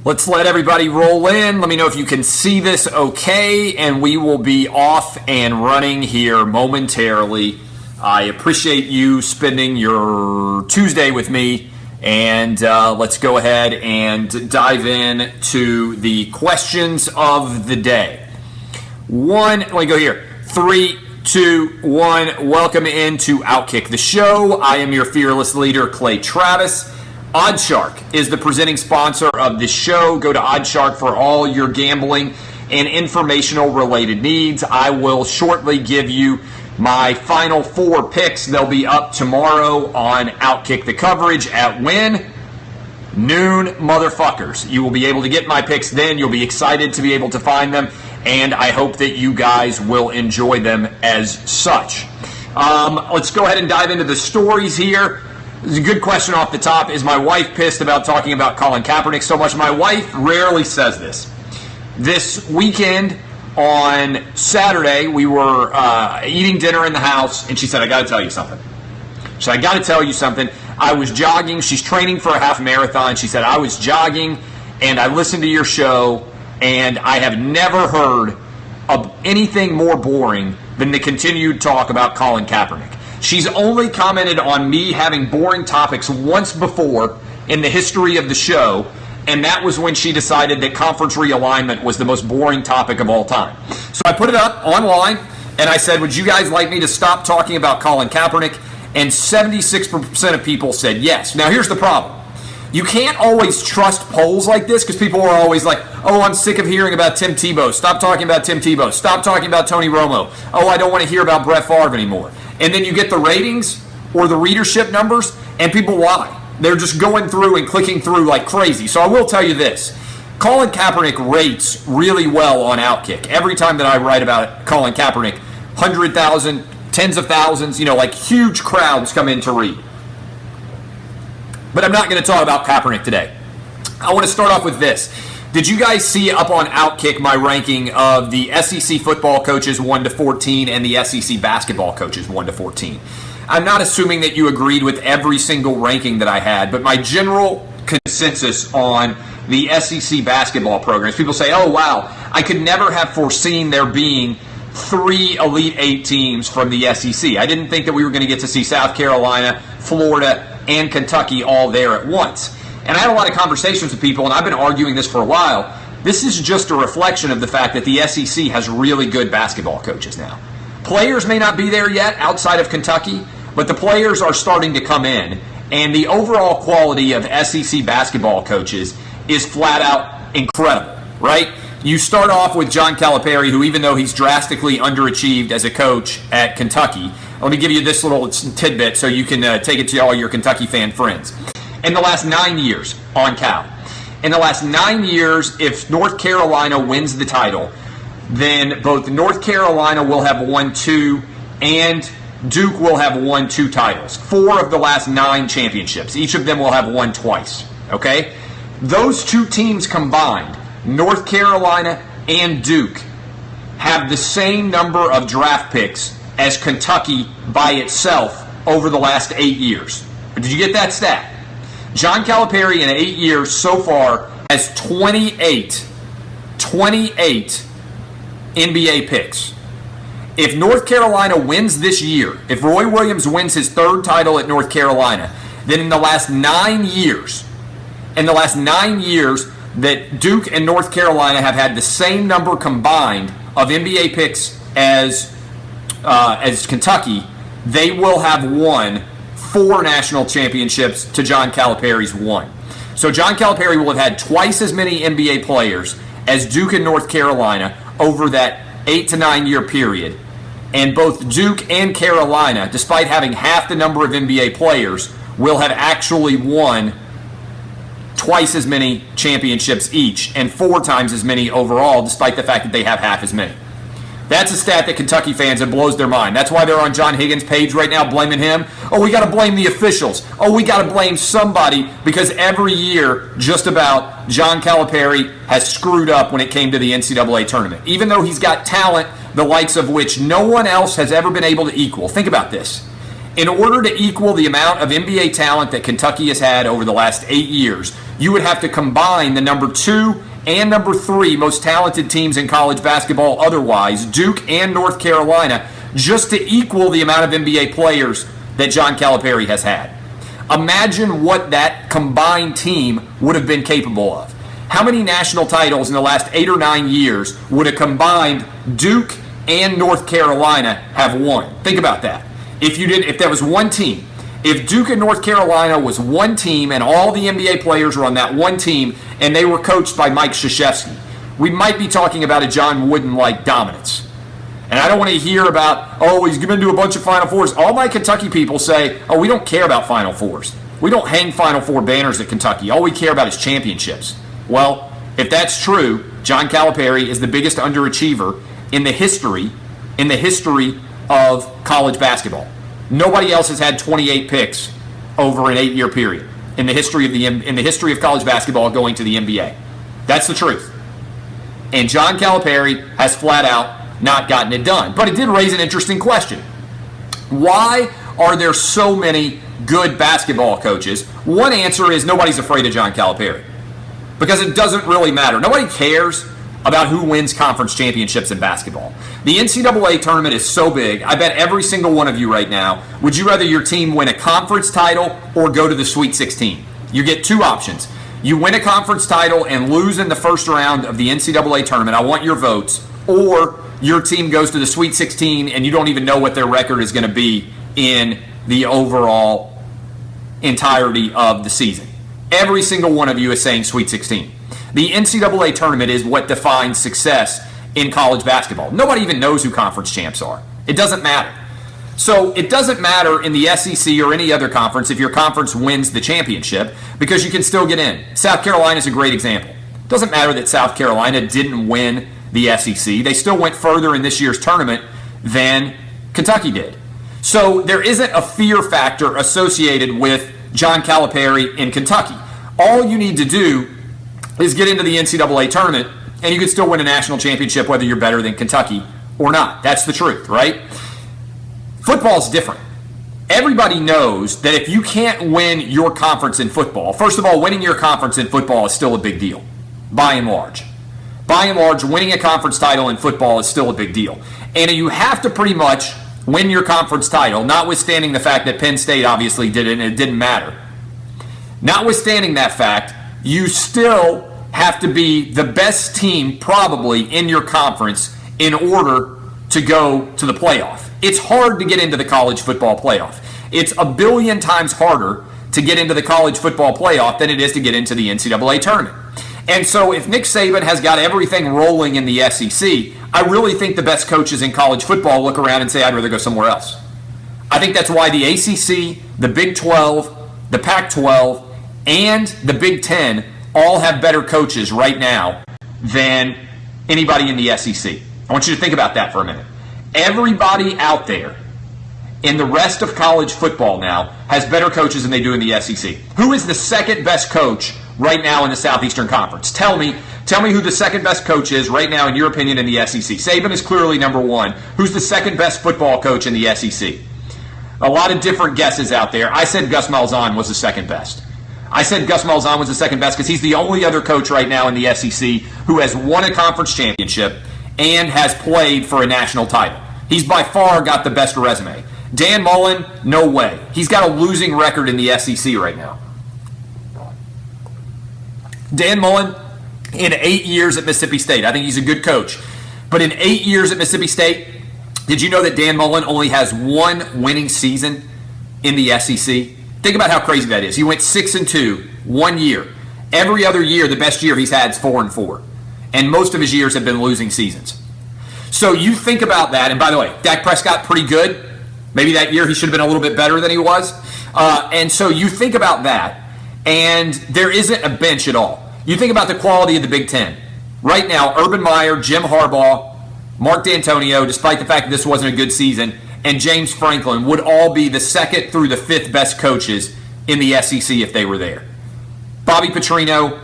Let's let everybody roll in. Let me know if you can see this okay, and we will be off and running here momentarily. I appreciate you spending your Tuesday with me, and let's go ahead and dive in to the questions of the day. Let me go here. 3, 2, 1. Welcome into Outkick the Show. I am your fearless leader, Clay Travis. Oddshark is the presenting sponsor of this show. Go to Oddshark for all your gambling and informational related needs. I will shortly give you my final 4 picks. They'll be up tomorrow on Outkick the Coverage at when? Noon, motherfuckers. You will be able to get my picks then. You'll be excited to be able to find them, and I hope that you guys will enjoy them as such. Let's go ahead and dive into the stories here. There's a good question off the top. Is my wife pissed about talking about Colin Kaepernick so much? My wife rarely says this. This weekend on Saturday, we were eating dinner in the house, and she said, I got to tell you something. She said, I got to tell you something. I was jogging. She's training for a half marathon. She said, I was jogging, and I listened to your show, and I have never heard of anything more boring than the continued talk about Colin Kaepernick. She's only commented on me having boring topics once before in the history of the show, and that was when she decided that conference realignment was the most boring topic of all time. So I put it up online, and I said, would you guys like me to stop talking about Colin Kaepernick? And 76% of people said yes. Now, here's the problem. You can't always trust polls like this because people are always like, oh, I'm sick of hearing about Tim Tebow. Stop talking about Tim Tebow. Stop talking about Tony Romo. Oh, I don't want to hear about Brett Favre anymore. And then you get the ratings or the readership numbers, and people lie. They're just going through and clicking through like crazy. So I will tell you this. Colin Kaepernick rates really well on Outkick. Every time that I write about Colin Kaepernick, 100,000, tens of thousands, like huge crowds come in to read. But I'm not going to talk about Kaepernick today. I want to start off with this. Did you guys see up on Outkick my ranking of the SEC football coaches 1 to 14 and the SEC basketball coaches 1 to 14? I'm not assuming that you agreed with every single ranking that I had, but my general consensus on the SEC basketball programs, people say, oh, wow, I could never have foreseen there being 3 Elite 8 teams from the SEC. I didn't think that we were going to get to see South Carolina, Florida, and Kentucky all there at once. And I had a lot of conversations with people, and I've been arguing this for a while. This is just a reflection of the fact that the SEC has really good basketball coaches now. Players may not be there yet outside of Kentucky, but the players are starting to come in. And the overall quality of SEC basketball coaches is flat out incredible, right? You start off with John Calipari, who even though he's drastically underachieved as a coach at Kentucky, let me give you this little tidbit so you can take it to all your Kentucky fan friends. In the last 9 years on Cal, in the last 9 years, if North Carolina wins the title, then both North Carolina will have won 2 and Duke will have won 2 titles. 4 of the last 9 championships. Each of them will have won twice. Okay? Those 2 teams combined, North Carolina and Duke, have the same number of draft picks as Kentucky by itself over the last 8 years. Did you get that stat? John Calipari in 8 years so far has 28 NBA picks. If North Carolina wins this year, if Roy Williams wins his 3rd title at North Carolina, then in the last 9 years, that Duke and North Carolina have had the same number combined of NBA picks as Kentucky, they will have won 4 national championships to John Calipari's 1. So John Calipari will have had twice as many NBA players as Duke and North Carolina over that 8 to 9 year period. And both Duke and Carolina, despite having half the number of NBA players, will have actually won twice as many championships each and 4 times as many overall, despite the fact that they have half as many. That's a stat that Kentucky fans, it blows their mind. That's why they're on John Higgins' page right now blaming him. Oh, we got to blame the officials. Oh, we got to blame somebody because every year, just about, John Calipari has screwed up when it came to the NCAA tournament. Even though he's got talent, the likes of which no one else has ever been able to equal. Think about this. In order to equal the amount of NBA talent that Kentucky has had over the last 8 years, you would have to combine the number 2 and number 3 most talented teams in college basketball otherwise, Duke and North Carolina, just to equal the amount of NBA players that John Calipari has had. Imagine what that combined team would have been capable of. How many national titles in the last 8 or 9 years would a combined Duke and North Carolina have won? Think about that. If there was one team, if Duke and North Carolina was one team and all the NBA players were on that one team and they were coached by Mike Krzyzewski, we might be talking about a John Wooden-like dominance. And I don't want to hear about, oh, he's going to do a bunch of Final Fours. All my Kentucky people say, oh, we don't care about Final Fours. We don't hang Final Four banners at Kentucky. All we care about is championships. Well, if that's true, John Calipari is the biggest underachiever in the history of college basketball. Nobody else has had 28 picks over an 8-year period in the history of college basketball going to the NBA. That's the truth. And John Calipari has flat out not gotten it done. But it did raise an interesting question. Why are there so many good basketball coaches? One answer is nobody's afraid of John Calipari because it doesn't really matter. Nobody cares about who wins conference championships in basketball. The NCAA tournament is so big, I bet every single one of you right now, would you rather your team win a conference title or go to the Sweet 16? You get 2 options. You win a conference title and lose in the first round of the NCAA tournament. I want your votes. Or your team goes to the Sweet 16 and you don't even know what their record is going to be in the overall entirety of the season. Every single one of you is saying Sweet 16. The NCAA tournament is what defines success in college basketball. Nobody even knows who conference champs are. It doesn't matter. So it doesn't matter in the SEC or any other conference if your conference wins the championship because you can still get in. South Carolina is a great example. It doesn't matter that South Carolina didn't win the SEC. They still went further in this year's tournament than Kentucky did. So there isn't a fear factor associated with John Calipari in Kentucky. All you need to do is get into the NCAA tournament, and you can still win a national championship whether you're better than Kentucky or not. That's the truth, right? Football's different. Everybody knows that if you can't win your conference in football, first of all, winning your conference in football is still a big deal, by and large. By and large, winning a conference title in football is still a big deal. And you have to pretty much win your conference title, notwithstanding the fact that Penn State obviously did it and it didn't matter. Notwithstanding that fact, you still have to be the best team probably in your conference in order to go to the playoff. It's hard to get into the college football playoff. It's a billion times harder to get into the college football playoff than it is to get into the NCAA tournament. And so if Nick Saban has got everything rolling in the SEC, I really think the best coaches in college football look around and say, I'd rather go somewhere else. I think that's why the ACC, the Big 12, the Pac-12, and the Big 10 all have better coaches right now than anybody in the SEC. I want you to think about that for a minute. Everybody out there in the rest of college football now has better coaches than they do in the SEC. Who is the second best coach right now in the Southeastern Conference? Tell me who the second best coach is right now in your opinion in the SEC. Saban is clearly number 1. Who's the second best football coach in the SEC? A lot of different guesses out there. I said Gus Malzahn was the second best. I said Gus Malzahn was the second best because he's the only other coach right now in the SEC who has won a conference championship and has played for a national title. He's by far got the best resume. Dan Mullen, no way. He's got a losing record in the SEC right now. Dan Mullen, in 8 years at Mississippi State, I think he's a good coach. But in 8 years at Mississippi State, did you know that Dan Mullen only has 1 winning season in the SEC? Think about how crazy that is. He went 6-2 1 year. Every other year, the best year he's had is 4-4. And most of his years have been losing seasons. So you think about that. And by the way, Dak Prescott, pretty good. Maybe that year he should have been a little bit better than he was. And so you think about that, and there isn't a bench at all. You think about the quality of the Big Ten. Right now, Urban Meyer, Jim Harbaugh, Mark D'Antonio, despite the fact that this wasn't a good season, and James Franklin would all be the 2nd through the 5th best coaches in the SEC if they were there. Bobby Petrino,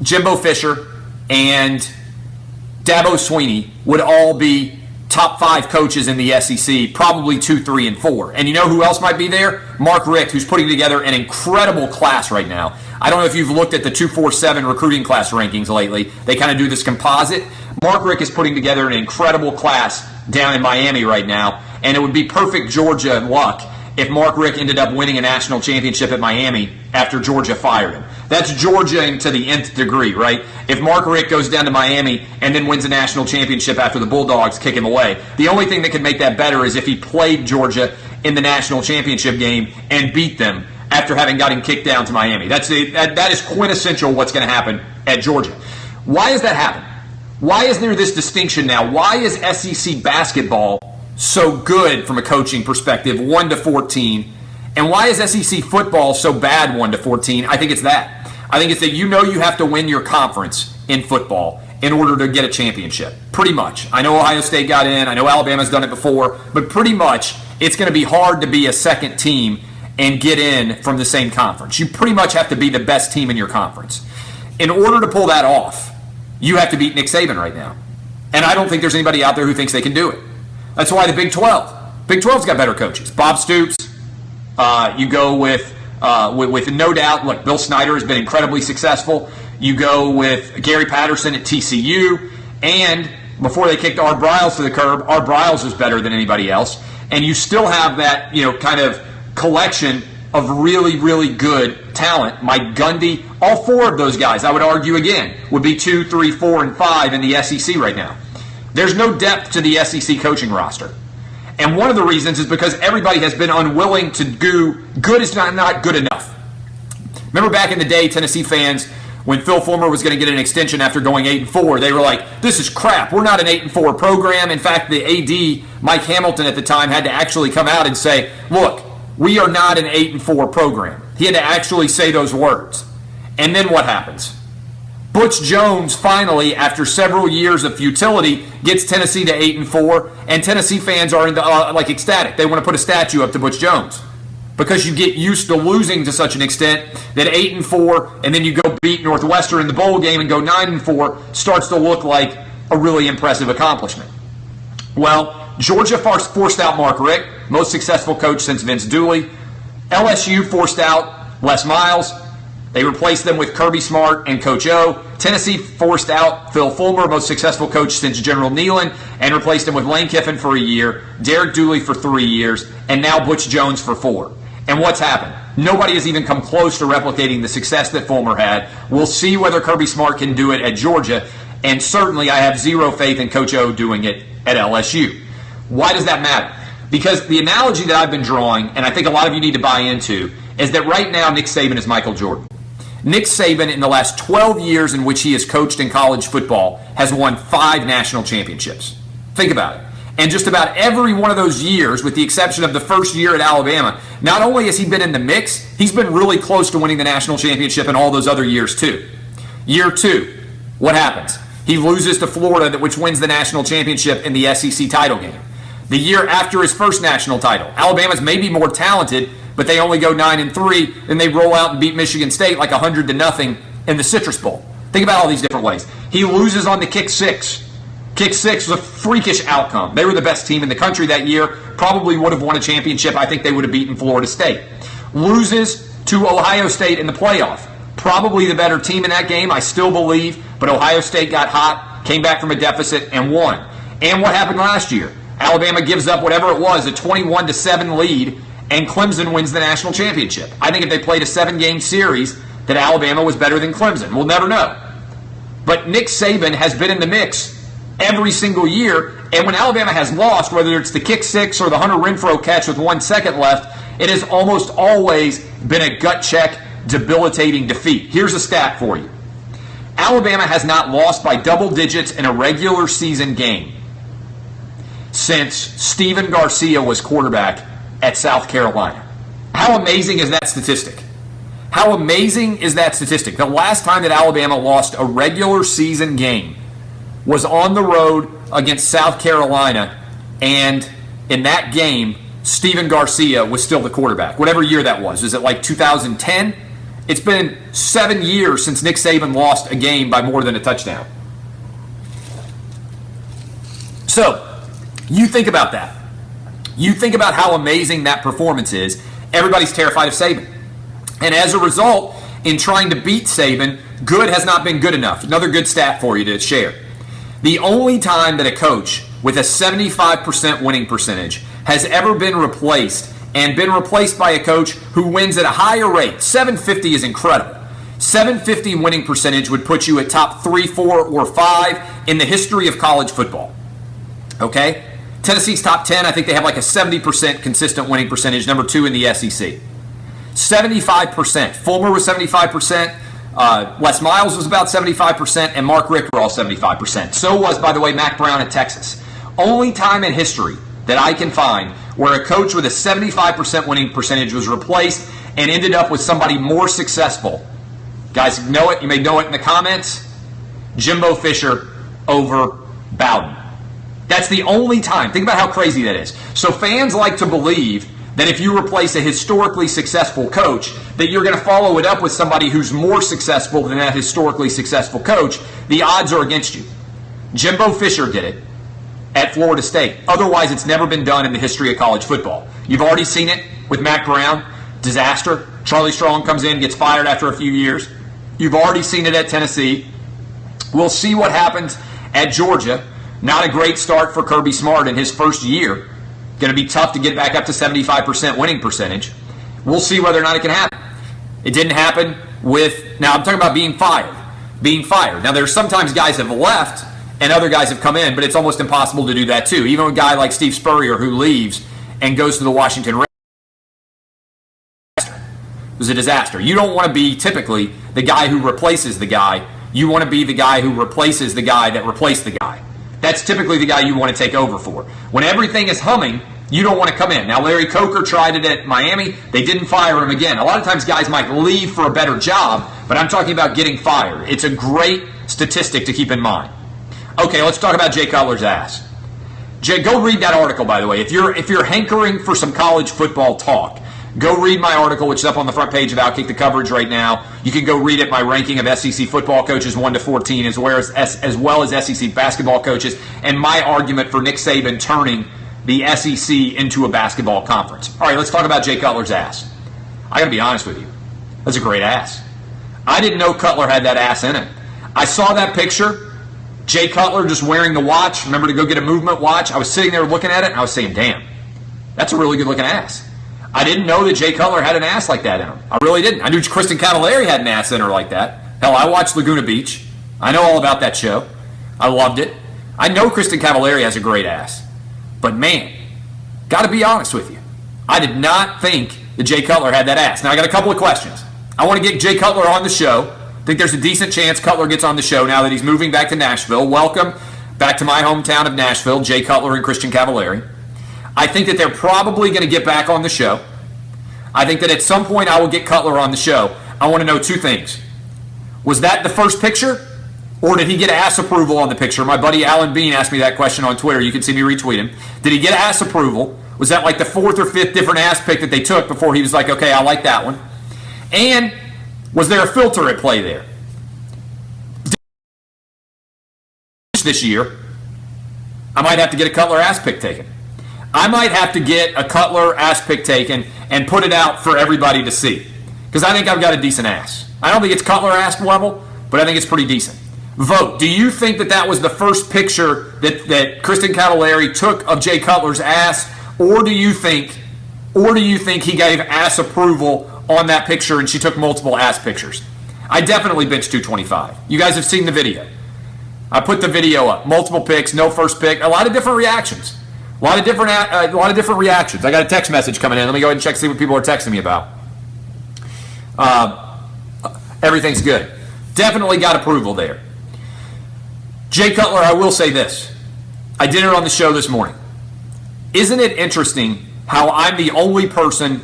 Jimbo Fisher, and Dabo Swinney would all be top 5 coaches in the SEC, probably 2, 3, and 4. And you know who else might be there? Mark Richt, who's putting together an incredible class right now. I don't know if you've looked at the 247 recruiting class rankings lately. They kind of do this composite. Mark Richt is putting together an incredible class down in Miami right now, and it would be perfect Georgia luck if Mark Richt ended up winning a national championship at Miami after Georgia fired him. That's Georgia to the nth degree, right? If Mark Richt goes down to Miami and then wins a national championship after the Bulldogs kick him away, the only thing that could make that better is if he played Georgia in the national championship game and beat them after having gotten kicked down to Miami. That is quintessential what's going to happen at Georgia. Why does that happen? Why is there this distinction now? Why is SEC basketball so good from a coaching perspective, 1-14, and why is SEC football so bad, 1-14? I think it's that. I think it's that you have to win your conference in football in order to get a championship. Pretty much. I know Ohio State got in. I know Alabama's done it before. But pretty much it's going to be hard to be a second team and get in from the same conference. You pretty much have to be the best team in your conference. In order to pull that off, you have to beat Nick Saban right now. And I don't think there's anybody out there who thinks they can do it. That's why the Big 12. Big 12's got better coaches. Bob Stoops. You go with no doubt, look, Bill Snyder has been incredibly successful. You go with Gary Patterson at TCU. And before they kicked Art Briles to the curb, Art Briles is better than anybody else. And you still have that, kind of collection of really, really good talent. Mike Gundy, all 4 of those guys, I would argue again, would be 2, 3, 4, and 5 in the SEC right now. There's no depth to the SEC coaching roster. And one of the reasons is because everybody has been unwilling to do good is not good enough. Remember back in the day, Tennessee fans, when Phil Fulmer was going to get an extension after going 8-4, they were like, this is crap. We're not an 8-4 program. In fact, the AD, Mike Hamilton at the time, had to actually come out and say, look, we are not an 8-4 program. He had to actually say those words. And then what happens? Butch Jones finally, after several years of futility, gets Tennessee to 8-4, and Tennessee fans are ecstatic. They want to put a statue up to Butch Jones because you get used to losing to such an extent that 8-4, and then you go beat Northwestern in the bowl game and go 9-4 starts to look like a really impressive accomplishment. Well, Georgia forced out Mark Richt, most successful coach since Vince Dooley. LSU forced out Les Miles. They replaced them with Kirby Smart and Coach O. Tennessee forced out Phil Fulmer, most successful coach since General Neyland, and replaced him with Lane Kiffin for a year, Derek Dooley for 3 years, and now Butch Jones for 4. And what's happened? Nobody has even come close to replicating the success that Fulmer had. We'll see whether Kirby Smart can do it at Georgia, and certainly I have zero faith in Coach O doing it at LSU. Why does that matter? Because the analogy that I've been drawing, and I think a lot of you need to buy into, is that right now Nick Saban is Michael Jordan. Nick Saban, in the last 12 years in which he has coached in college football, has won 5 national championships. Think about it. And just about every one of those years, with the exception of the first year at Alabama, not only has he been in the mix, he's been really close to winning the national championship in all those other years too. Year 2, what happens? He loses to Florida, which wins the national championship in the SEC title game. The year after his first national title, Alabama's maybe more talented, but they only go 9-3, then they roll out and beat Michigan State like 100-0 in the Citrus Bowl. Think about all these different ways. He loses on the kick 6. Kick 6 was a freakish outcome. They were the best team in the country that year, probably would have won a championship. I think they would have beaten Florida State. Loses to Ohio State in the playoff. Probably the better team in that game, I still believe, but Ohio State got hot, came back from a deficit, and won. And what happened last year? Alabama gives up whatever it was, a 21-7 lead, and Clemson wins the national championship. I think if they played a 7-game series, that Alabama was better than Clemson. We'll never know. But Nick Saban has been in the mix every single year, and when Alabama has lost, whether it's the kick 6 or the Hunter Renfrow catch with 1 second left, it has almost always been a gut check, debilitating defeat. Here's a stat for you. Alabama has not lost by double digits in a regular season game since Stephen Garcia was quarterback at South Carolina. How amazing is that statistic? How amazing is that statistic? The last time that Alabama lost a regular season game was on the road against South Carolina, and in that game, Stephen Garcia was still the quarterback, whatever year that was. Is it like 2010? It's been 7 years since Nick Saban lost a game by more than a touchdown. So, You think about that. You think about how amazing that performance is. Everybody's terrified of Saban. And as a result, in trying to beat Saban, good has not been good enough. Another good stat for you to share. The only time that a coach with a 75% winning percentage has ever been replaced, and been replaced by a coach who wins at a higher rate, 750 is incredible. 750 winning percentage would put you at top 3, 4, or 5 in the history of college football. Okay? Tennessee's top 10, I think they have like a 70% consistent winning percentage, number 2 in the SEC. 75%. Fulmer was 75%. Les Miles was about 75%, and Mark Richt were all 75%. So was, by the way, Mac Brown at Texas. Only time in history that I can find where a coach with a 75% winning percentage was replaced and ended up with somebody more successful. Guys know it. You may know it in the comments. Jimbo Fisher over Bowden. That's the only time. Think about how crazy that is. So fans like to believe that if you replace a historically successful coach, that you're going to follow it up with somebody who's more successful than that historically successful coach. The odds are against you. Jimbo Fisher did it at Florida State. Otherwise, it's never been done in the history of college football. You've already seen it with Mac Brown. Disaster. Charlie Strong comes in, gets fired after a few years. You've already seen it at Tennessee. We'll see what happens at Georgia. Not a great start for Kirby Smart in his first year. Going to be tough to get back up to 75% winning percentage. We'll see whether or not it can happen. It didn't happen with, now I'm talking about being fired. Being fired. Now there's sometimes guys have left and other guys have come in, but it's almost impossible to do that too. Even a guy like Steve Spurrier who leaves and goes to the Washington Redskins. It was a disaster. You don't want to be typically the guy who replaces the guy. You want to be the guy who replaces the guy that replaced the guy. That's typically the guy you want to take over for. When everything is humming, you don't want to come in. Now, Larry Coker tried it at Miami. They didn't fire him again. A lot of times guys might leave for a better job, but I'm talking about getting fired. It's a great statistic to keep in mind. Okay, let's talk about Jay Cutler's ass. Jay, go read that article, by the way. If you're hankering for some college football talk, go read my article, which is up on the front page of Outkick the Coverage right now. You can go read it, my ranking of SEC football coaches 1 to 14, as well as SEC basketball coaches, and my argument for Nick Saban turning the SEC into a basketball conference. All right, let's talk about Jay Cutler's ass. I got to be honest with you. That's a great ass. I didn't know Cutler had that ass in it. I saw that picture, Jay Cutler just wearing the watch. Remember to go get a movement watch? I was sitting there looking at it, and I was saying, damn, that's a really good-looking ass. I didn't know that Jay Cutler had an ass like that in him. I really didn't. I knew Kristen Cavallari had an ass in her like that. Hell, I watched Laguna Beach. I know all about that show. I loved it. I know Kristen Cavallari has a great ass. But man, got to be honest with you. I did not think that Jay Cutler had that ass. Now, I got a couple of questions. I want to get Jay Cutler on the show. I think there's a decent chance Cutler gets on the show now that he's moving back to Nashville. Welcome back to my hometown of Nashville, Jay Cutler and Christian Cavallari. I think that they're probably going to get back on the show. I think that at some point I will get Cutler on the show. I want to know two things. Was that the first picture, or did he get ass approval on the picture? My buddy Alan Bean asked me that question on Twitter. You can see me retweet him. Did he get ass approval? Was that like the 4th or 5th different ass pic that they took before he was like, okay, I like that one? And was there a filter at play there? This year, I might have to get a Cutler ass pic taken. I might have to get a Cutler ass pic taken and put it out for everybody to see. Because I think I've got a decent ass. I don't think it's Cutler ass level, but I think it's pretty decent. Vote. Do you think that that was the first picture that Kristen Cavallari took of Jay Cutler's ass, or do you think he gave ass approval on that picture and she took multiple ass pictures? I definitely benched 225. You guys have seen the video. I put the video up. Multiple picks, no first pick, a lot of different reactions. A lot of different reactions. I got a text message coming in. Let me go ahead and check, see what people are texting me about. Everything's good. Definitely got approval there. Jay Cutler, I will say this. I did it on the show this morning. Isn't it interesting how I'm the only person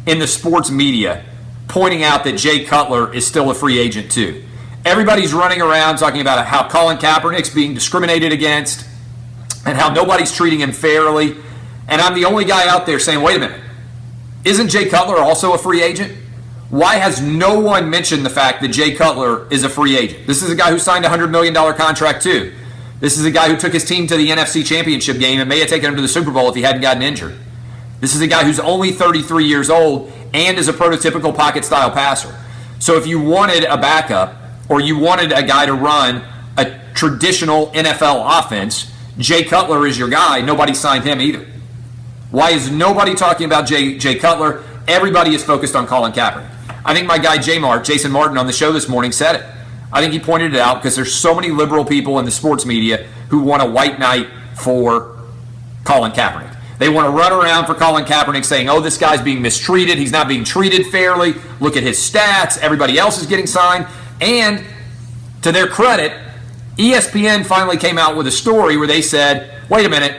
in the sports media pointing out that Jay Cutler is still a free agent too? Everybody's running around talking about how Colin Kaepernick's being discriminated against and how nobody's treating him fairly. And I'm the only guy out there saying, wait a minute, isn't Jay Cutler also a free agent? Why has no one mentioned the fact that Jay Cutler is a free agent? This is a guy who signed a $100 million contract too. This is a guy who took his team to the NFC Championship game and may have taken him to the Super Bowl if he hadn't gotten injured. This is a guy who's only 33 years old and is a prototypical pocket-style passer. So if you wanted a backup or you wanted a guy to run a traditional NFL offense, Jay Cutler is your guy. Nobody signed him either. Why is nobody talking about Jay Cutler? Everybody is focused on Colin Kaepernick. I think my guy Jason Martin on the show this morning said it. I think he pointed it out because there's so many liberal people in the sports media who want a white knight for Colin Kaepernick. They want to run around for Colin Kaepernick saying, oh, this guy's being mistreated. He's not being treated fairly. Look at his stats. Everybody else is getting signed. And to their credit, ESPN finally came out with a story where they said, wait a minute,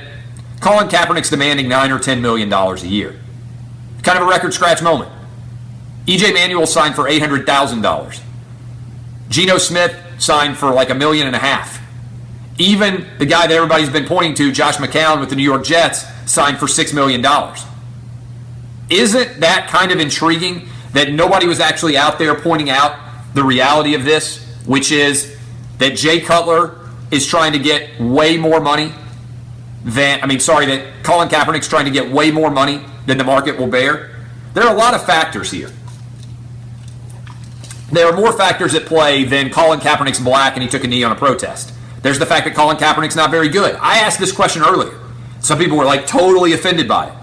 Colin Kaepernick's demanding $9 or $10 million a year. Kind of a record scratch moment. EJ Manuel signed for $800,000. Geno Smith signed for like $1.5 million. Even the guy that everybody's been pointing to, Josh McCown with the New York Jets, signed for $6 million. Isn't that kind of intriguing that nobody was actually out there pointing out the reality of this, which is that Jay Cutler is trying to get way more money that Colin Kaepernick's trying to get way more money than the market will bear? There are a lot of factors here. There are more factors at play than Colin Kaepernick's black and he took a knee on a protest. There's the fact that Colin Kaepernick's not very good. I asked this question earlier. Some people were like totally offended by it.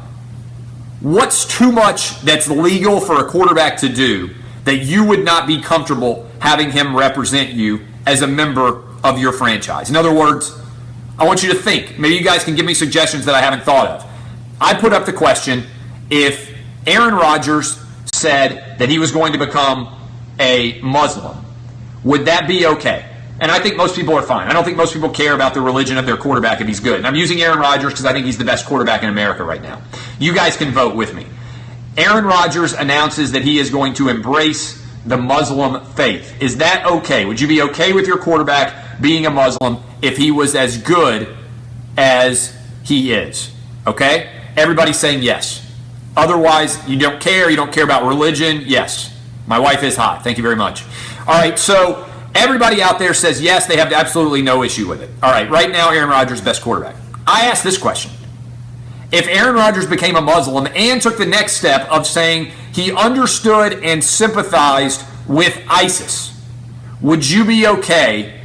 What's too much that's legal for a quarterback to do that you would not be comfortable having him represent you as a member of your franchise? In other words, I want you to think. Maybe you guys can give me suggestions that I haven't thought of. I put up the question, if Aaron Rodgers said that he was going to become a Muslim, would that be okay? And I think most people are fine. I don't think most people care about the religion of their quarterback if he's good. And I'm using Aaron Rodgers because I think he's the best quarterback in America right now. You guys can vote with me. Aaron Rodgers announces that he is going to embrace the Muslim faith. Is that okay? Would you be okay with your quarterback being a Muslim if he was as good as he is? Okay? Everybody's saying yes. Otherwise, you don't care. You don't care about religion. Yes. My wife is hot. Thank you very much. All right, so everybody out there says yes, they have absolutely no issue with it. All right, right now, Aaron Rodgers, best quarterback. I asked this question. If Aaron Rodgers became a Muslim and took the next step of saying he understood and sympathized with ISIS, would you be okay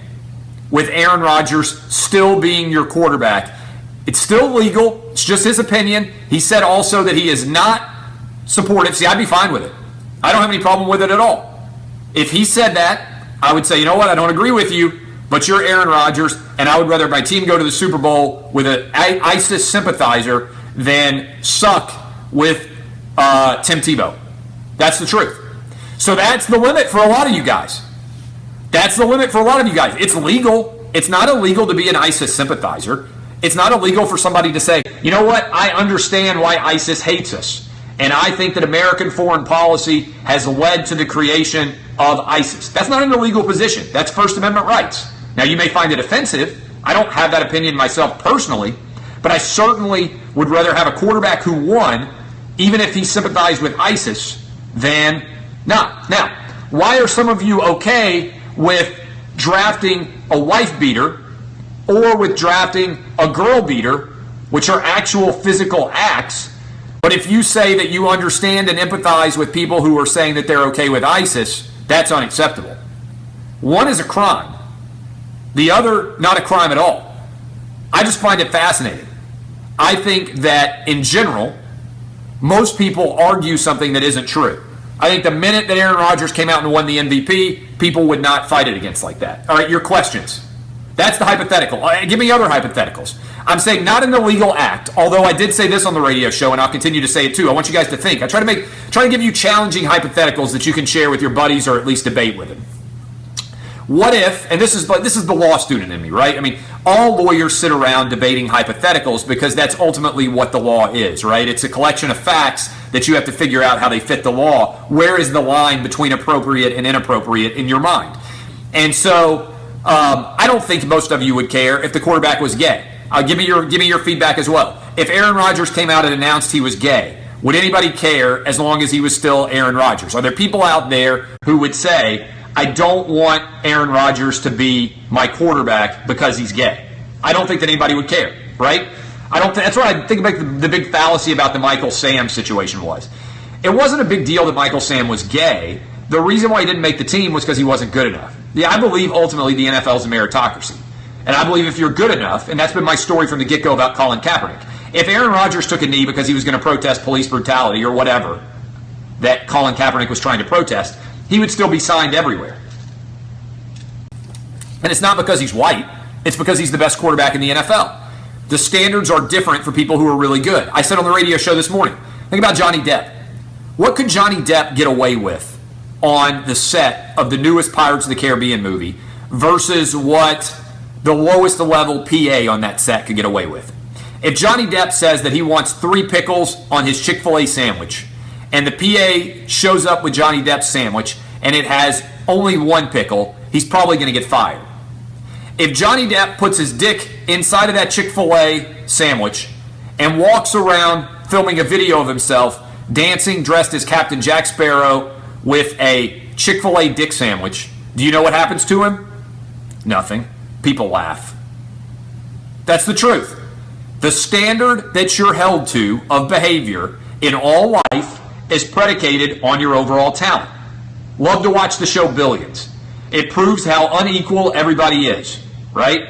with Aaron Rodgers still being your quarterback? It's still legal. It's just his opinion. He said also that he is not supportive. See, I'd be fine with it. I don't have any problem with it at all. If he said that, I would say, you know what, I don't agree with you, but you're Aaron Rodgers, and I would rather my team go to the Super Bowl with an ISIS sympathizer than suck with Tim Tebow. That's the truth. So that's the limit for a lot of you guys. That's the limit for a lot of you guys. It's legal. It's not illegal to be an ISIS sympathizer. It's not illegal for somebody to say, you know what, I understand why ISIS hates us. And I think that American foreign policy has led to the creation of ISIS. That's not an illegal position. That's First Amendment rights. Now, you may find it offensive. I don't have that opinion myself personally, but I certainly would rather have a quarterback who won, even if he sympathized with ISIS, than not. Now, why are some of you okay with drafting a wife beater or with drafting a girl beater, which are actual physical acts? But if you say that you understand and empathize with people who are saying that they're okay with ISIS, that's unacceptable. One is a crime. The other, not a crime at all. I just find it fascinating. I think that, in general, most people argue something that isn't true. I think the minute that Aaron Rodgers came out and won the MVP, people would not fight it against like that. All right, your questions. That's the hypothetical. Give me other hypotheticals. I'm saying not an illegal act, although I did say this on the radio show, and I'll continue to say it too. I want you guys to think. I try to give you challenging hypotheticals that you can share with your buddies or at least debate with them. What if, and this is the law student in me, right? I mean, all lawyers sit around debating hypotheticals because that's ultimately what the law is, right? It's a collection of facts that you have to figure out how they fit the law. Where is the line between appropriate and inappropriate in your mind? And so I don't think most of you would care if the quarterback was gay. Give me your feedback as well. If Aaron Rodgers came out and announced he was gay, would anybody care as long as he was still Aaron Rodgers? Are there people out there who would say, I don't want Aaron Rodgers to be my quarterback because he's gay? I don't think that anybody would care, right? That's what I think about the big fallacy about the Michael Sam situation was. It wasn't a big deal that Michael Sam was gay. The reason why he didn't make the team was because he wasn't good enough. Yeah, I believe ultimately the NFL is a meritocracy. And I believe if you're good enough, and that's been my story from the get-go about Colin Kaepernick, if Aaron Rodgers took a knee because he was going to protest police brutality or whatever that Colin Kaepernick was trying to protest, he would still be signed everywhere. And it's not because he's white. It's because he's the best quarterback in the NFL. The standards are different for people who are really good. I said on the radio show this morning, think about Johnny Depp. What could Johnny Depp get away with on the set of the newest Pirates of the Caribbean movie versus what the lowest level PA on that set could get away with? If Johnny Depp says that he wants 3 pickles on his Chick-fil-A sandwich, and the PA shows up with Johnny Depp's sandwich, and it has only 1 pickle, he's probably going to get fired. If Johnny Depp puts his dick inside of that Chick-fil-A sandwich and walks around filming a video of himself dancing dressed as Captain Jack Sparrow with a Chick-fil-A dick sandwich, do you know what happens to him? Nothing. People laugh. That's the truth. The standard that you're held to of behavior in all life is predicated on your overall talent. Love to watch the show Billions. It proves how unequal everybody is, right?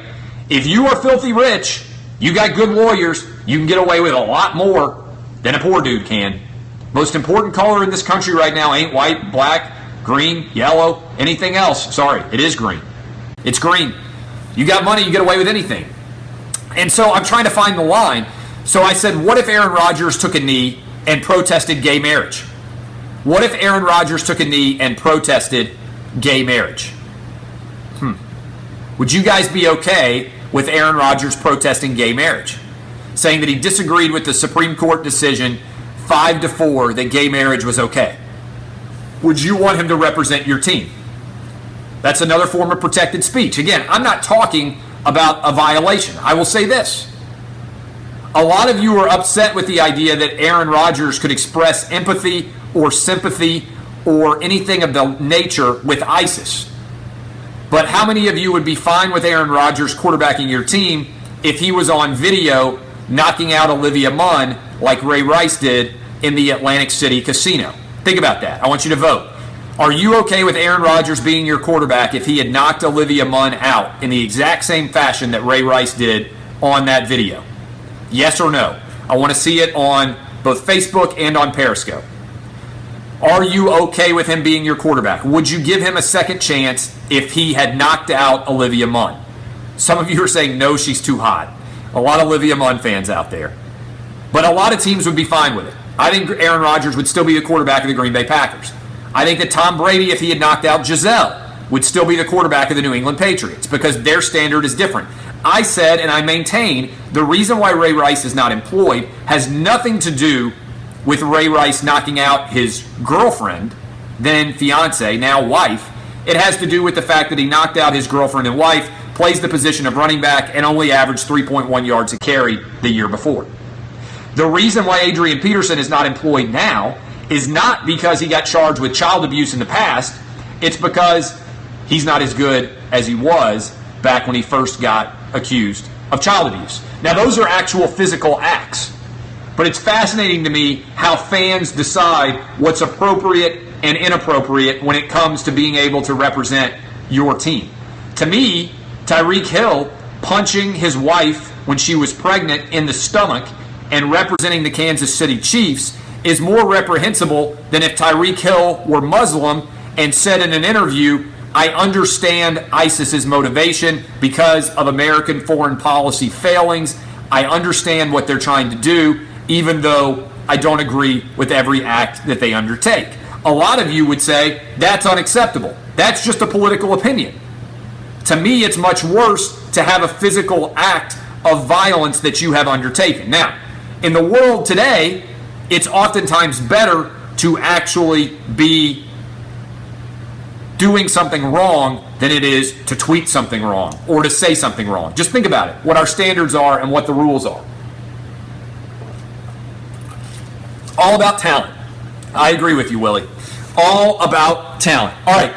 If you are filthy rich, you got good lawyers, you can get away with a lot more than a poor dude can. Most important color in this country right now ain't white, black, green, yellow, anything else. Sorry, it is green. It's green. You got money, you get away with anything. And so I'm trying to find the line. So I said, what if Aaron Rodgers took a knee and protested gay marriage? What if Aaron Rodgers took a knee and protested gay marriage? Would you guys be okay with Aaron Rodgers protesting gay marriage? Saying that he disagreed with the Supreme Court decision 5-4 that gay marriage was okay? Would you want him to represent your team? That's another form of protected speech. Again, I'm not talking about a violation. I will say this. A lot of you are upset with the idea that Aaron Rodgers could express empathy or sympathy or anything of the nature with ISIS. But how many of you would be fine with Aaron Rodgers quarterbacking your team if he was on video knocking out Olivia Munn like Ray Rice did in the Atlantic City casino? Think about that. I want you to vote. Are you okay with Aaron Rodgers being your quarterback if he had knocked Olivia Munn out in the exact same fashion that Ray Rice did on that video? Yes or no? I want to see it on both Facebook and on Periscope. Are you okay with him being your quarterback? Would you give him a second chance if he had knocked out Olivia Munn? Some of you are saying, no, she's too hot. A lot of Olivia Munn fans out there. But a lot of teams would be fine with it. I think Aaron Rodgers would still be the quarterback of the Green Bay Packers. I think that Tom Brady, if he had knocked out Giselle, would still be the quarterback of the New England Patriots because their standard is different. I said, and I maintain, the reason why Ray Rice is not employed has nothing to do with Ray Rice knocking out his girlfriend, then fiance, now wife. It has to do with the fact that he knocked out his girlfriend and wife, plays the position of running back, and only averaged 3.1 yards a carry the year before. The reason why Adrian Peterson is not employed now is not because he got charged with child abuse in the past. It's because he's not as good as he was back when he first got accused of child abuse. Now, those are actual physical acts. But it's fascinating to me how fans decide what's appropriate and inappropriate when it comes to being able to represent your team. To me, Tyreek Hill punching his wife when she was pregnant in the stomach and representing the Kansas City Chiefs is more reprehensible than if Tyreek Hill were Muslim and said in an interview, I understand ISIS's motivation because of American foreign policy failings. I understand what they're trying to do, even though I don't agree with every act that they undertake. A lot of you would say, that's unacceptable. That's just a political opinion. To me, it's much worse to have a physical act of violence that you have undertaken. Now, in the world today, it's oftentimes better to actually be doing something wrong than it is to tweet something wrong or to say something wrong. Just think about it, what our standards are and what the rules are. All about talent. I agree with you, Willie. All about talent. All right,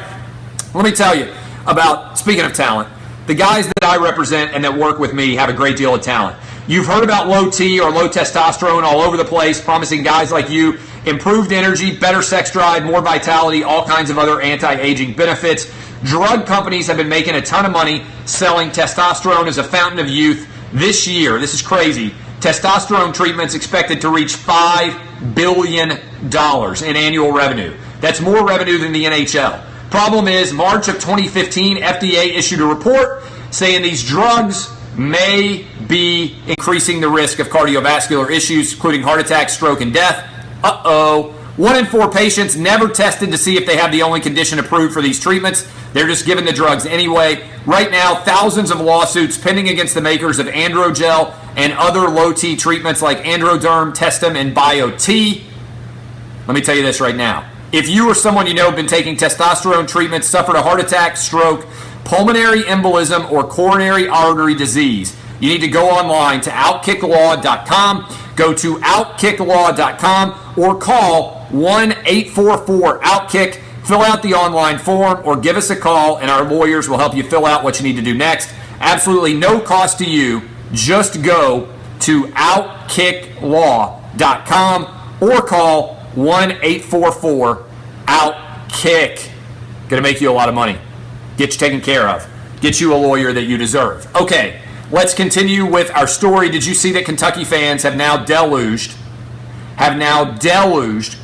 let me tell you about, speaking of talent, the guys that I represent and that work with me have a great deal of talent. You've heard about low T or low testosterone all over the place, promising guys like you improved energy, better sex drive, more vitality, all kinds of other anti-aging benefits. Drug companies have been making a ton of money selling testosterone as a fountain of youth. This year, this is crazy, testosterone treatments expected to reach $5 billion in annual revenue. That's more revenue than the NHL. Problem is, March of 2015, FDA issued a report saying these drugs may be increasing the risk of cardiovascular issues, including heart attack, stroke, and death. 1 in 4 patients never tested to see if they have the only condition approved for these treatments. They're just given the drugs anyway. Right now, thousands of lawsuits pending against the makers of Androgel and other low-T treatments like Androderm, Testim, and BioT. Let me tell you this right now. If you or someone you know have been taking testosterone treatments, suffered a heart attack, stroke, pulmonary embolism, or coronary artery disease, you need to go online to OutkickLaw.com. Go to OutkickLaw.com or call 1-844-OUTKICK. Fill out the online form or give us a call, and our lawyers will help you fill out what you need to do next. Absolutely no cost to you. Just go to OutkickLaw.com or call 1-844-OUTKICK. Going to make you a lot of money. Get you taken care of. Get you a lawyer that you deserve. Okay, let's continue with our story. Did you see that Kentucky fans have now deluged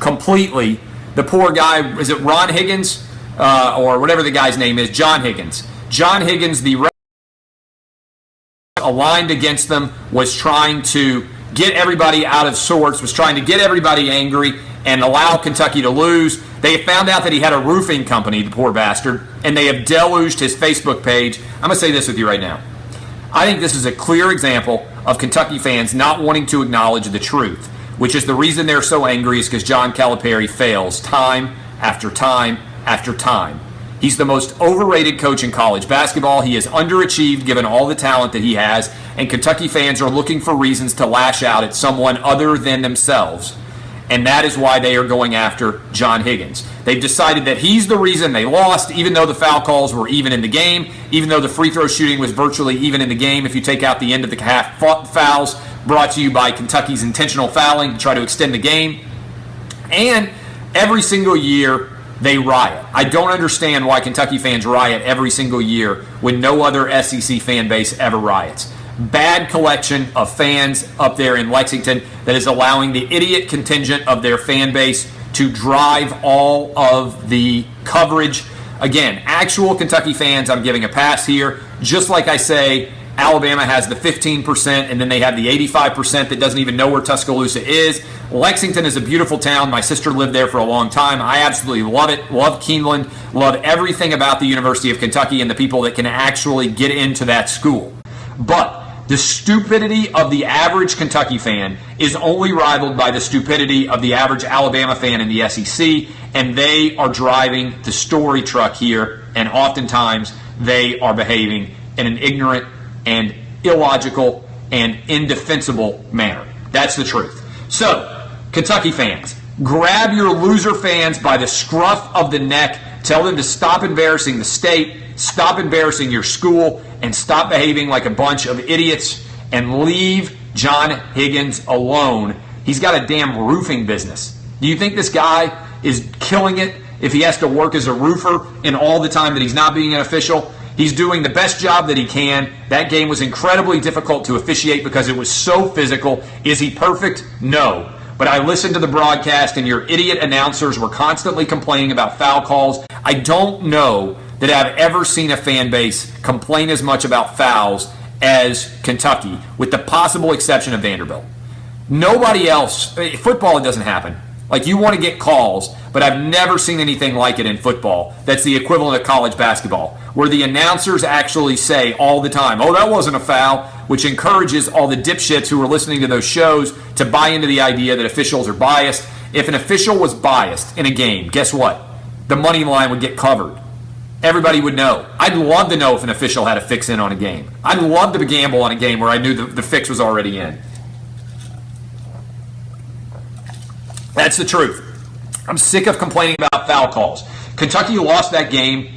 completely the poor guy? Is it Ron Higgins or whatever the guy's name is? John Higgins. John Higgins, the aligned against them, was trying to get everybody out of sorts, was trying to get everybody angry and allow Kentucky to lose. They found out that he had a roofing company, the poor bastard, and they have deluged his Facebook page. I'm going to say this with you right now. I think this is a clear example of Kentucky fans not wanting to acknowledge the truth, which is the reason they're so angry is because John Calipari fails time after time after time. He's the most overrated coach in college basketball. He is underachieved given all the talent that he has, and Kentucky fans are looking for reasons to lash out at someone other than themselves. And that is why they are going after John Higgins. They've decided that he's the reason they lost, even though the foul calls were even in the game, even though the free throw shooting was virtually even in the game if you take out the end of the half fouls brought to you by Kentucky's intentional fouling to try to extend the game. And every single year they riot. I don't understand why Kentucky fans riot every single year when no other SEC fan base ever riots. Bad collection of fans up there in Lexington that is allowing the idiot contingent of their fan base to drive all of the coverage. Again, actual Kentucky fans, I'm giving a pass here. Just like I say, Alabama has the 15%, and then they have the 85% that doesn't even know where Tuscaloosa is. Lexington is a beautiful town. My sister lived there for a long time. I absolutely love it. Love Keeneland. Love everything about the University of Kentucky and the people that can actually get into that school. But the stupidity of the average Kentucky fan is only rivaled by the stupidity of the average Alabama fan in the SEC, and they are driving the story truck here, and oftentimes they are behaving in an ignorant and illogical and indefensible manner. That's the truth. So, Kentucky fans, grab your loser fans by the scruff of the neck, tell them to stop embarrassing the state, stop embarrassing your school, and stop behaving like a bunch of idiots, and leave John Higgins alone. He's got a damn roofing business. Do you think this guy is killing it if he has to work as a roofer in all the time that he's not being an official? He's doing the best job that he can. That game was incredibly difficult to officiate because it was so physical. Is he perfect? No. But I listened to the broadcast, and your idiot announcers were constantly complaining about foul calls. I don't know that I've ever seen a fan base complain as much about fouls as Kentucky, with the possible exception of Vanderbilt. Nobody else, football, it doesn't happen. Like, you want to get calls, but I've never seen anything like it in football. That's the equivalent of college basketball, where the announcers actually say all the time, oh, that wasn't a foul, which encourages all the dipshits who are listening to those shows to buy into the idea that officials are biased. If an official was biased in a game, guess what? The money line would get covered. Everybody would know. I'd love to know if an official had a fix in on a game. I'd love to gamble on a game where I knew the fix was already in. That's the truth. I'm sick of complaining about foul calls. Kentucky lost that game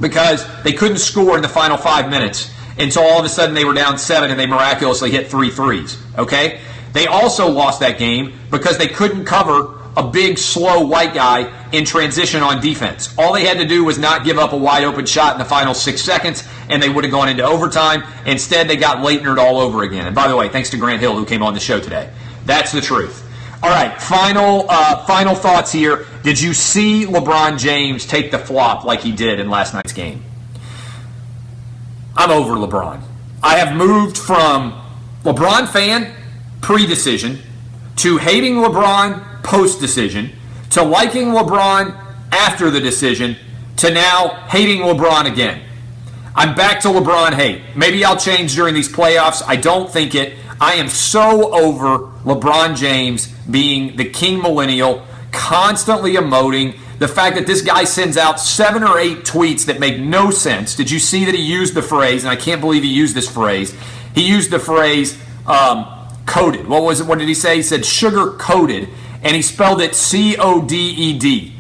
because they couldn't score in the final 5 minutes. And so all of a sudden they were down 7 and they miraculously hit 3 threes. Okay? They also lost that game because they couldn't cover a big, slow white guy in transition on defense. All they had to do was not give up a wide open shot in the final 6 seconds, and they would have gone into overtime. Instead, they got Leitnered all over again. And by the way, thanks to Grant Hill, who came on the show today. That's the truth. All right, final thoughts here. Did you see LeBron James take the flop like he did in last night's game? I'm over LeBron. I have moved from LeBron fan pre-decision to hating LeBron post-decision to liking LeBron after the decision to now hating LeBron again. I'm back to LeBron hate. Maybe I'll change during these playoffs. I don't think it. I am so over LeBron James being the king millennial, constantly emoting. The fact that this guy sends out 7 or 8 tweets that make no sense. Did you see that he used the phrase, and I can't believe he used this phrase, he used the phrase coated. What was it? What did he say? He said sugar coated, and he spelled it C-O-D-E-D.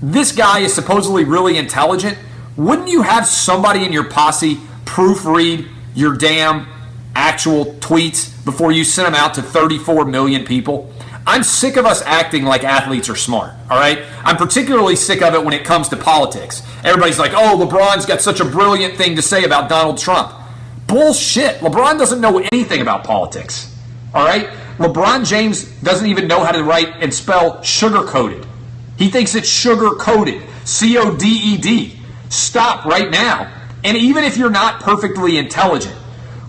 This guy is supposedly really intelligent. Wouldn't you have somebody in your posse proofread your damn actual tweets before you send them out to 34 million people? I'm sick of us acting like athletes are smart, all right? I'm particularly sick of it when it comes to politics. Everybody's like, oh, LeBron's got such a brilliant thing to say about Donald Trump. Bullshit. LeBron doesn't know anything about politics, all right? LeBron James doesn't even know how to write and spell sugar-coated. He thinks it's sugar-coated, C-O-D-E-D. Stop right now. And even if you're not perfectly intelligent,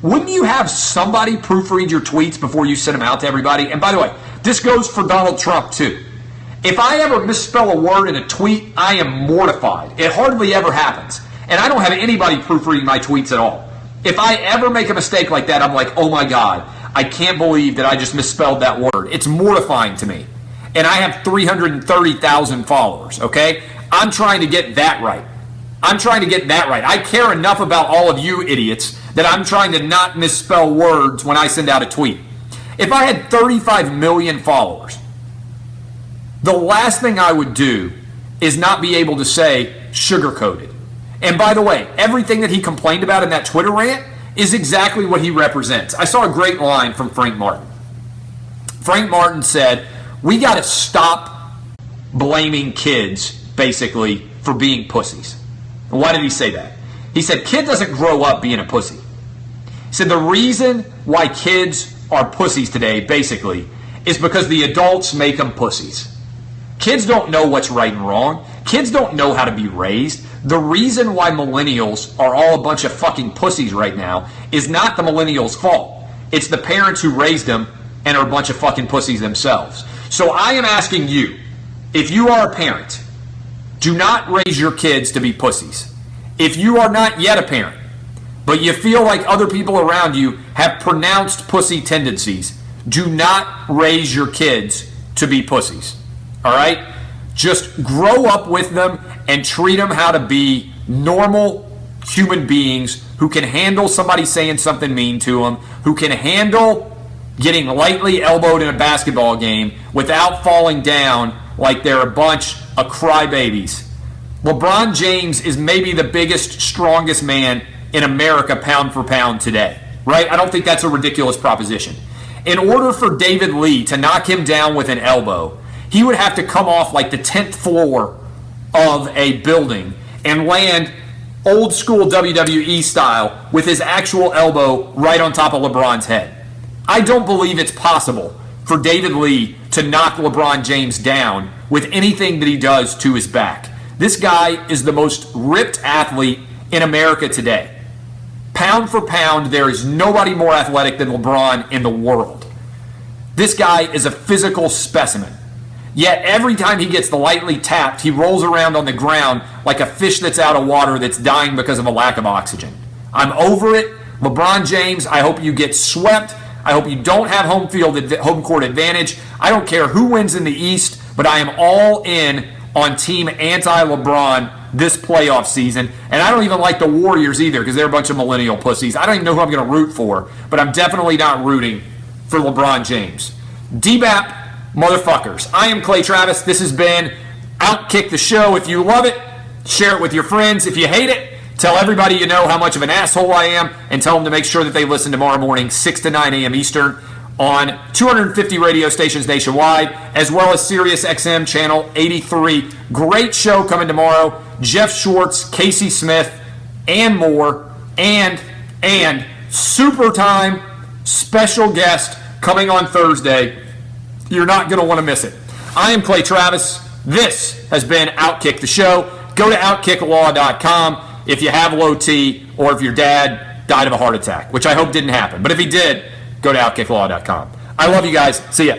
wouldn't you have somebody proofread your tweets before you send them out to everybody? And by the way, this goes for Donald Trump too. If I ever misspell a word in a tweet, I am mortified. It hardly ever happens. And I don't have anybody proofreading my tweets at all. If I ever make a mistake like that, I'm like, oh my God, I can't believe that I just misspelled that word. It's mortifying to me. And I have 330,000 followers, okay? I'm trying to get that right. I'm trying to get that right. I care enough about all of you idiots that I'm trying to not misspell words when I send out a tweet. If I had 35 million followers, the last thing I would do is not be able to say sugar-coated. And by the way, everything that he complained about in that Twitter rant is exactly what he represents. I saw a great line from Frank Martin. Frank Martin said, we got to stop blaming kids, basically, for being pussies. And why did he say that? He said, kid doesn't grow up being a pussy. He said, the reason why kids are pussies today, basically, is because the adults make them pussies. Kids don't know what's right and wrong. Kids don't know how to be raised. The reason why millennials are all a bunch of fucking pussies right now is not the millennials' fault. It's the parents who raised them and are a bunch of fucking pussies themselves. So I am asking you, if you are a parent, do not raise your kids to be pussies. If you are not yet a parent, but you feel like other people around you have pronounced pussy tendencies, do not raise your kids to be pussies. All right? Just grow up with them and treat them how to be normal human beings who can handle somebody saying something mean to them, who can handle getting lightly elbowed in a basketball game without falling down like they're a bunch of crybabies. LeBron James is maybe the biggest, strongest man in America pound for pound today, right? I don't think that's a ridiculous proposition. In order for David Lee to knock him down with an elbow, he would have to come off like the 10th floor of a building and land old school WWE style with his actual elbow right on top of LeBron's head. I don't believe it's possible for David Lee to knock LeBron James down with anything that he does to his back. This guy is the most ripped athlete in America today. Pound for pound, there is nobody more athletic than LeBron in the world. This guy is a physical specimen. Yet every time he gets lightly tapped, he rolls around on the ground like a fish that's out of water that's dying because of a lack of oxygen. I'm over it. LeBron James, I hope you get swept. I hope you don't have home court advantage. I don't care who wins in the East, but I am all in on team anti-LeBron this playoff season. And I don't even like the Warriors either because they're a bunch of millennial pussies. I don't even know who I'm going to root for, but I'm definitely not rooting for LeBron James. DBAP, motherfuckers. I am Clay Travis. This has been Outkick the Show. If you love it, share it with your friends. If you hate it, Tell everybody you know how much of an asshole I am, and tell them to make sure that they listen tomorrow morning, 6 to 9 a.m. Eastern, on 250 radio stations nationwide, as well as Sirius XM Channel 83. Great show coming tomorrow. Jeff Schwartz, Casey Smith, and more. And super time special guest coming on Thursday. You're not going to want to miss it. I am Clay Travis. This has been Outkick the Show. Go to OutkickLaw.com if you have low T or if your dad died of a heart attack, which I hope didn't happen. But if he did, go to OutkickLaw.com. I love you guys. See ya.